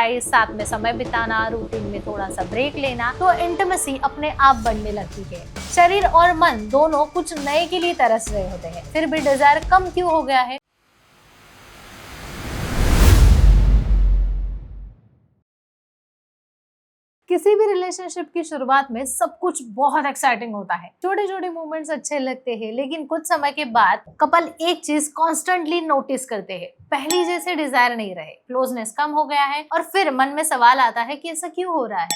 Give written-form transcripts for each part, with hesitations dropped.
Surprise, साथ में समय बिताना, रूटीन में थोड़ा सा ब्रेक लेना, तो इंटीमेसी अपने आप बढ़ने लगती है। शरीर और मन दोनों कुछ नए के लिए तरस रहे होते हैं, फिर भी डिजायर कम क्यों हो गया है? किसी भी रिलेशनशिप की शुरुआत में सब कुछ बहुत एक्साइटिंग होता है, छोटे छोटे मोमेंट्स अच्छे लगते हैं, लेकिन कुछ समय के बाद कपल एक चीज कॉन्स्टेंटली नोटिस करते हैं, पहली जैसे डिजायर नहीं रहे, क्लोजनेस कम हो गया है, और फिर मन में सवाल आता है कि ऐसा क्यों हो रहा है।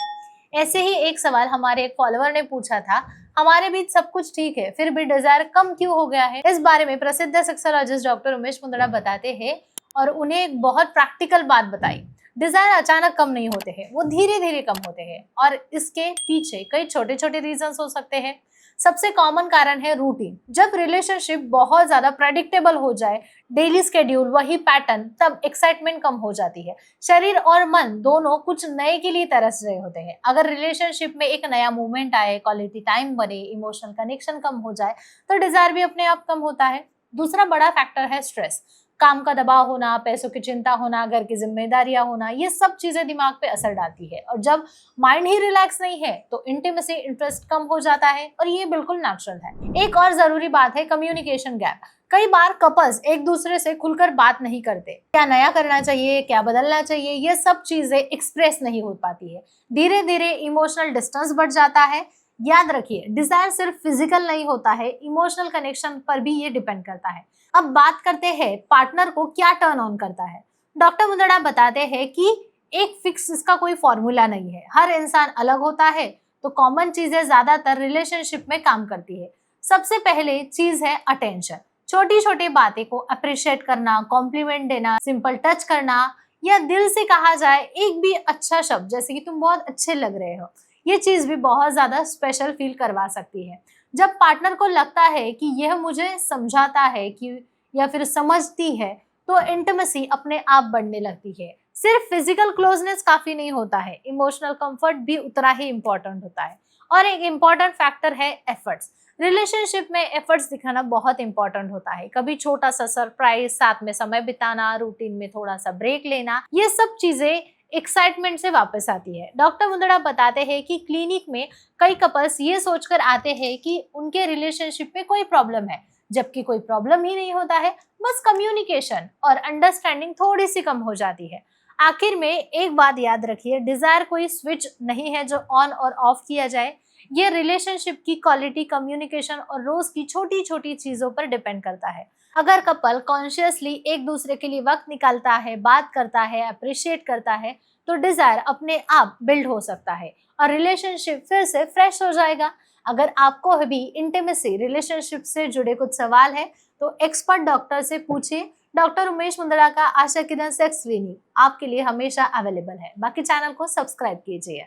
ऐसे ही एक सवाल हमारे एक फॉलोअर ने पूछा था, हमारे बीच सब कुछ ठीक है फिर भी डिजायर कम क्यों हो गया है। इस बारे में प्रसिद्ध सेक्सोलॉजिस्ट डॉक्टर उमेश मुंदड़ा बताते हैं, और उन्हें एक बहुत प्रैक्टिकल बात बताई। डिजायर अचानक कम नहीं होते हैं, वो धीरे धीरे कम होते हैं, और इसके पीछे कई छोटे छोटे रीजंस हो सकते हैं। सबसे कॉमन कारण है रूटीन। जब रिलेशनशिप बहुत ज्यादा प्रेडिक्टेबल हो जाए, डेली स्केड्यूल, वही पैटर्न, तब एक्साइटमेंट कम हो जाती है। शरीर और मन दोनों कुछ नए के लिए तरस रहे होते हैं। अगर रिलेशनशिप में एक नया मूवमेंट आए, क्वालिटी टाइम बने, इमोशनल कनेक्शन कम हो जाए, तो डिजायर भी अपने आप कम होता है। दूसरा बड़ा फैक्टर है स्ट्रेस। काम का दबाव होना, पैसों की चिंता होना, घर की जिम्मेदारियां होना, ये सब चीजें दिमाग पे असर डालती है, और जब माइंड ही रिलैक्स नहीं है तो इंटीमेसी इंटरेस्ट कम हो जाता है, और ये बिल्कुल नेचुरल है। एक और जरूरी बात है कम्युनिकेशन गैप। कई बार कपल्स एक दूसरे से खुलकर बात नहीं करते, क्या नया करना चाहिए, क्या बदलना चाहिए, ये सब चीजें एक्सप्रेस नहीं हो पाती है। धीरे धीरे इमोशनल डिस्टेंस बढ़ जाता है। याद रखिए, डिजायर सिर्फ फिजिकल नहीं होता है, इमोशनल कनेक्शन पर भी ये डिपेंड करता है। अब बात करते हैं पार्टनर को क्या टर्न ऑन करता है। डॉक्टर मुंदड़ा बताते हैं कि एक फिक्स इसका कोई फॉर्मूला नहीं है, हर इंसान अलग होता है, तो कॉमन चीजें ज्यादातर रिलेशनशिप में काम करती है। सबसे पहले चीज है अटेंशन। छोटी छोटी बातें को अप्रिशिएट करना, कॉम्प्लीमेंट देना, सिंपल टच करना, या दिल से कहा जाए एक भी अच्छा शब्द, जैसे कि तुम बहुत अच्छे लग रहे हो, ये चीज भी बहुत ज्यादा स्पेशल फील करवा सकती है। जब पार्टनर को लगता है कि यह मुझे समझाता है कि या फिर समझती है, तो इंटीमेसी अपने आप बढ़ने लगती है। सिर्फ फिजिकल क्लोजनेस काफी नहीं होता है, इमोशनल कंफर्ट भी उतना ही इम्पोर्टेंट होता है। और एक इम्पोर्टेंट फैक्टर है एफर्ट्स। रिलेशनशिप में एफर्ट्स दिखाना बहुत इंपॉर्टेंट होता है। कभी छोटा सा सरप्राइज, साथ में समय बिताना, रूटीन में थोड़ा सा ब्रेक लेना, ये सब चीजें एक्साइटमेंट से वापस आती है। डॉक्टर मुंदड़ा बताते हैं कि क्लिनिक में कई कपल्स ये सोचकर आते हैं कि उनके रिलेशनशिप में कोई प्रॉब्लम है, जबकि कोई प्रॉब्लम ही नहीं होता है, बस कम्युनिकेशन और अंडरस्टैंडिंग थोड़ी सी कम हो जाती है। आखिर में एक बात याद रखिए, डिजायर कोई स्विच नहीं है जो ऑन और ऑफ किया जाए। ये रिलेशनशिप की क्वालिटी, कम्युनिकेशन और रोज की छोटी छोटी चीजों पर डिपेंड करता है। अगर कपल कॉन्शियसली एक दूसरे के लिए वक्त निकालता है, बात करता है, अप्रिशिएट करता है, तो डिजायर अपने आप बिल्ड हो सकता है और रिलेशनशिप फिर से फ्रेश हो जाएगा। अगर आपको अभी इंटीमेसी, रिलेशनशिप से जुड़े कुछ सवाल है, तो एक्सपर्ट डॉक्टर से पूछिए। डॉक्टर उमेश मुंदड़ा का आशा किरण सेक्स क्लिनिक आपके लिए हमेशा अवेलेबल है। बाकी चैनल को सब्सक्राइब कीजिए।